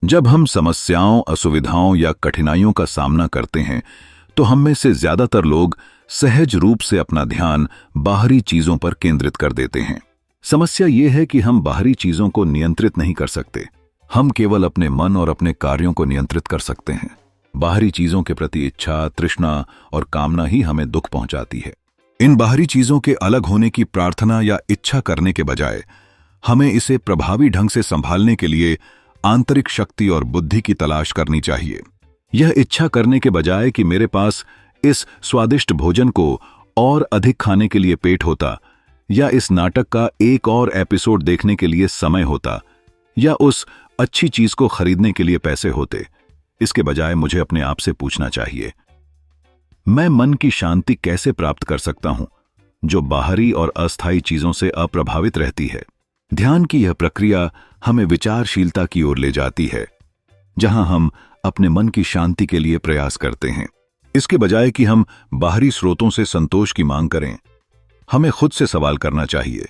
जब हम समस्याओं, असुविधाओं या कठिनाइयों का सामना करते हैं तो हम में से ज्यादातर लोग सहज रूप से अपना ध्यान बाहरी चीजों पर केंद्रित कर देते हैं। समस्या ये है कि हम बाहरी चीजों को नियंत्रित नहीं कर सकते। हम केवल अपने मन और अपने कार्यों को नियंत्रित कर सकते हैं। बाहरी चीजों के प्रति इच्छा, तृष्णा और कामना ही हमें दुख पहुंचाती है। इन बाहरी चीजों के अलग होने की प्रार्थना या इच्छा करने के बजाय हमें इसे प्रभावी ढंग से संभालने के लिए आंतरिक शक्ति और बुद्धि की तलाश करनी चाहिए। यह इच्छा करने के बजाय कि मेरे पास इस स्वादिष्ट भोजन को और अधिक खाने के लिए पेट होता, या इस नाटक का एक और एपिसोड देखने के लिए समय होता, या उस अच्छी चीज को खरीदने के लिए पैसे होते, इसके बजाय मुझे अपने आप से पूछना चाहिए, मैं मन की शांति कैसे प्राप्त कर सकता हूं जो बाहरी और अस्थायी चीजों से अप्रभावित रहती है। ध्यान की यह प्रक्रिया हमें विचारशीलता की ओर ले जाती है, जहां हम अपने मन की शांति के लिए प्रयास करते हैं। इसके बजाय कि हम बाहरी स्रोतों से संतोष की मांग करें, हमें खुद से सवाल करना चाहिए,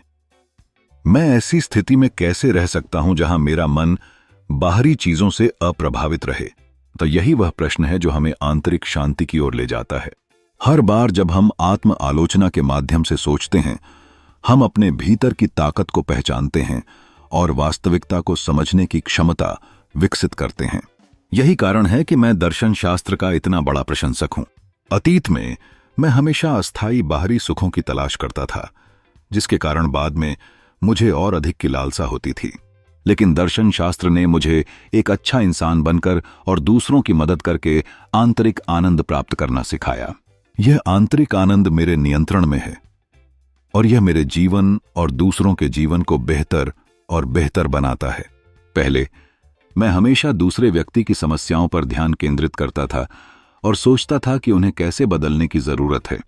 मैं ऐसी स्थिति में कैसे रह सकता हूं जहां मेरा मन बाहरी चीजों से अप्रभावित रहे। तो यही वह प्रश्न है जो हमें आंतरिक शांति की ओर ले जाता है। हर बार जब हम आत्म आलोचना के माध्यम से सोचते हैं, हम अपने भीतर की ताकत को पहचानते हैं और वास्तविकता को समझने की क्षमता विकसित करते हैं। यही कारण है कि मैं दर्शन शास्त्र का इतना बड़ा प्रशंसक हूं। अतीत में मैं हमेशा अस्थायी बाहरी सुखों की तलाश करता था, जिसके कारण बाद में मुझे और अधिक की लालसा होती थी। लेकिन दर्शन शास्त्र ने मुझे एक अच्छा इंसान बनकर और दूसरों की मदद करके आंतरिक आनंद प्राप्त करना सिखाया। यह आंतरिक आनंद मेरे नियंत्रण में है और यह मेरे जीवन और दूसरों के जीवन को बेहतर और बेहतर बनाता है। पहले मैं हमेशा दूसरे व्यक्ति की समस्याओं पर ध्यान केंद्रित करता था और सोचता था कि उन्हें कैसे बदलने की जरूरत है,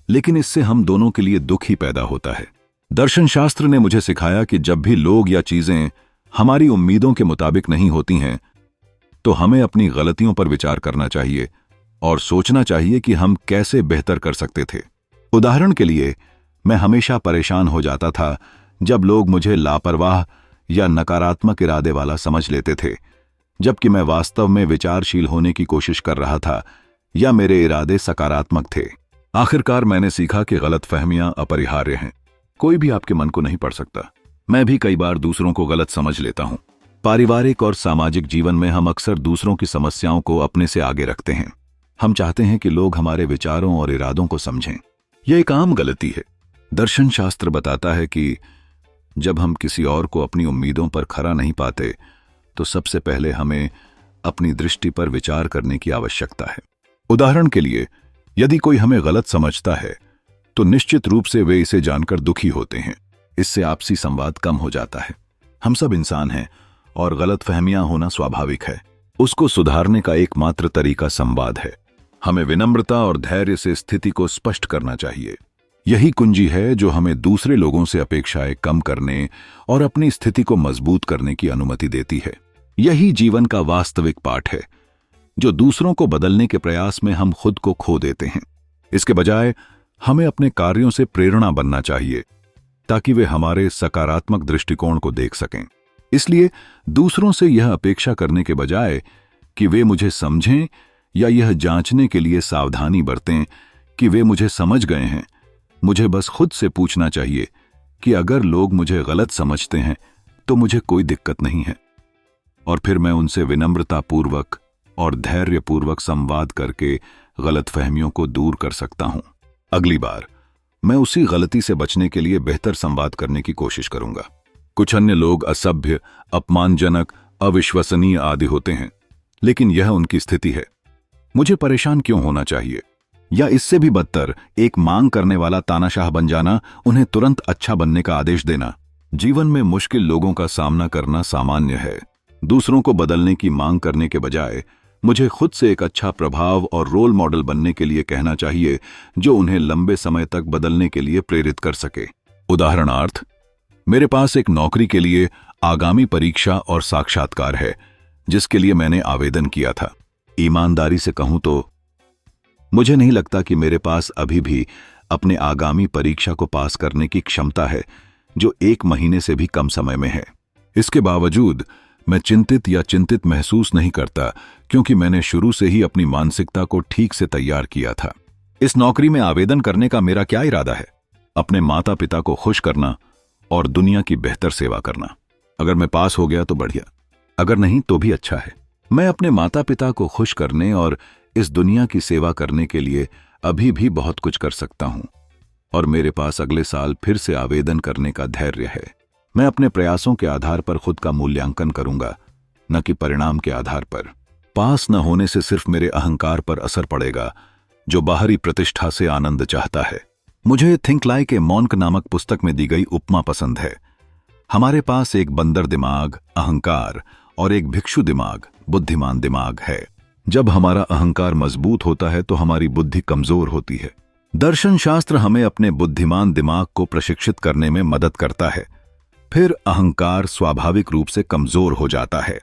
लेकिन इससे हम दोनों के लिए दुख ही पैदा होता है। दर्शन शास्त्र ने मुझे सिखाया कि जब भी लोग या चीजें हमारी उम्मीदों के मुताबिक नहीं होती हैं, तो हमें अपनी गलतियों पर विचार करना चाहिए और सोचना चाहिए कि हम कैसे बेहतर कर सकते थे। उदाहरण के लिए, मैं हमेशा परेशान हो जाता था जब लोग मुझे लापरवाह या नकारात्मक इरादे वाला समझ लेते थे, जबकि मैं वास्तव में विचारशील होने की कोशिश कर रहा था या मेरे इरादे सकारात्मक थे। आखिरकार मैंने सीखा कि गलतफहमियां अपरिहार्य हैं। कोई भी आपके मन को नहीं पढ़ सकता। मैं भी कई बार दूसरों को गलत समझ लेता हूं। पारिवारिक और सामाजिक जीवन में हम अक्सर दूसरों की समस्याओं को अपने से आगे रखते हैं। हम चाहते हैं कि लोग हमारे विचारों और इरादों को समझें। यह एक आम गलती है। दर्शन शास्त्र बताता है कि जब हम किसी और को अपनी उम्मीदों पर खरा नहीं पाते, तो सबसे पहले हमें अपनी दृष्टि पर विचार करने की आवश्यकता है। उदाहरण के लिए, यदि कोई हमें गलत समझता है, तो निश्चित रूप से वे इसे जानकर दुखी होते हैं। इससे आपसी संवाद कम हो जाता है। हम सब इंसान हैं और गलतफहमियां होना स्वाभाविक है। उसको सुधारने का एकमात्र तरीका संवाद है। हमें विनम्रता और धैर्य से स्थिति को स्पष्ट करना चाहिए। यही कुंजी है जो हमें दूसरे लोगों से अपेक्षाएं कम करने और अपनी स्थिति को मजबूत करने की अनुमति देती है। यही जीवन का वास्तविक पाठ है, जो दूसरों को बदलने के प्रयास में हम खुद को खो देते हैं। इसके बजाय हमें अपने कार्यों से प्रेरणा बनना चाहिए, ताकि वे हमारे सकारात्मक दृष्टिकोण को देख सकें। इसलिए दूसरों से यह अपेक्षा करने के बजाय कि वे मुझे समझें या यह जांचने के लिए सावधानी बरतें कि वे मुझे समझ गए हैं, मुझे बस खुद से पूछना चाहिए कि अगर लोग मुझे गलत समझते हैं तो मुझे कोई दिक्कत नहीं है, और फिर मैं उनसे विनम्रतापूर्वक और धैर्यपूर्वक संवाद करके गलतफहमियों को दूर कर सकता हूं। अगली बार मैं उसी गलती से बचने के लिए बेहतर संवाद करने की कोशिश करूंगा। कुछ अन्य लोग असभ्य, अपमानजनक, अविश्वसनीय आदि होते हैं, लेकिन यह उनकी स्थिति है। मुझे परेशान क्यों होना चाहिए? या इससे भी बदतर, एक मांग करने वाला तानाशाह बन जाना, उन्हें तुरंत अच्छा बनने का आदेश देना। जीवन में मुश्किल लोगों का सामना करना सामान्य है। दूसरों को बदलने की मांग करने के बजाय मुझे खुद से एक अच्छा प्रभाव और रोल मॉडल बनने के लिए कहना चाहिए, जो उन्हें लंबे समय तक बदलने के लिए प्रेरित कर सके। उदाहरणार्थ, मेरे पास एक नौकरी के लिए आगामी परीक्षा और साक्षात्कार है, जिसके लिए मैंने आवेदन किया था। ईमानदारी से कहूं तो मुझे नहीं लगता कि मेरे पास अभी भी अपने आगामी परीक्षा को पास करने की क्षमता है, जो 1 महीने से भी कम समय में है। इसके बावजूद मैं चिंतित महसूस नहीं करता, क्योंकि मैंने शुरू से ही अपनी मानसिकता को ठीक से तैयार किया था। इस नौकरी में आवेदन करने का मेरा क्या इरादा है? अपने माता पिता को खुश करना और दुनिया की बेहतर सेवा करना। अगर मैं पास हो गया तो बढ़िया, अगर नहीं तो भी अच्छा है। मैं अपने माता पिता को खुश करने और इस दुनिया की सेवा करने के लिए अभी भी बहुत कुछ कर सकता हूं, और मेरे पास अगले साल फिर से आवेदन करने का धैर्य है। मैं अपने प्रयासों के आधार पर खुद का मूल्यांकन करूंगा, न कि परिणाम के आधार पर। पास न होने से सिर्फ मेरे अहंकार पर असर पड़ेगा, जो बाहरी प्रतिष्ठा से आनंद चाहता है। मुझे थिंक लाइक ए मॉन्क नामक पुस्तक में दी गई उपमा पसंद है। हमारे पास एक बंदर दिमाग अहंकार और एक भिक्षु दिमाग बुद्धिमान दिमाग है। जब हमारा अहंकार मजबूत होता है तो हमारी बुद्धि कमजोर होती है। दर्शन शास्त्र हमें अपने बुद्धिमान दिमाग को प्रशिक्षित करने में मदद करता है, फिर अहंकार स्वाभाविक रूप से कमजोर हो जाता है।